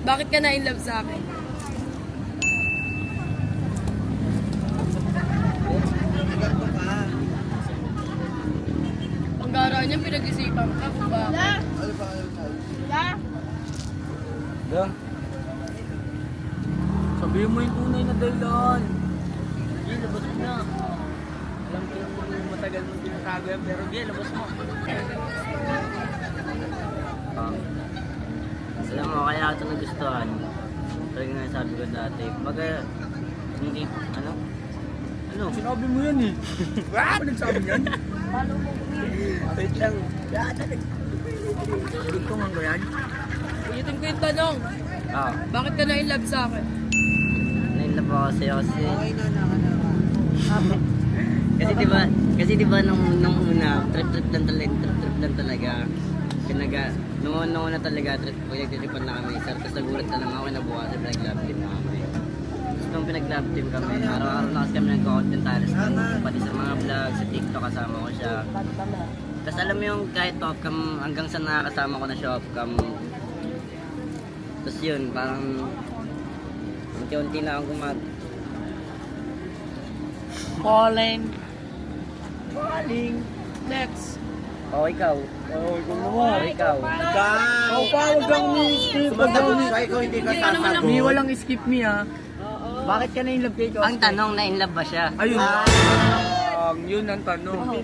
Bakit ka na in love sa akin? Ang gara niya, pinag-isipan ka kung bakit. Da. Sabihin mo yung tunay na dahilan. Sige, labas mo na. Alam ko yung matagal mong tinatago yan, pero sige, labas mo. Alam mo, kaya ito nagustuhan. Talaga nga sabi ko dati. Baga, hindi, ano? Ano? Sinabi mo yan eh. Ano nagsabi yan? Wait lang. Gusto nga ko yan? Ulitin ko yung tanong. Ah, Bakit ka na in love sa akin? nainlove ako sa'yo kasi... kasi diba nung una, trip lang talaga. Nung una talaga, pinagtripan na kami. Tapos nagulat na lang ako na bukas na pinag-love team na kami. Tapos nung pinag-love team kami, araw-araw na kasi kami nag-content talos. Pati sa mga vlog, sa TikTok kasama ko siya. Tapos alam mo yung kahit off-cam, hanggang sa nakakasama ko na siya off-cam. Tapos yun, parang unti-unti na akong Calling. Next. ikaw. Ikaw naman. Ikaw. Ikaw pa, huwag kang ni-skip. Ikaw hindi ka sasagot. Ni walang skip me ha. Bakit ka na in love kay Ikaw? Ang tanong, na in love ba siya? Ayun. Yun ang tanong.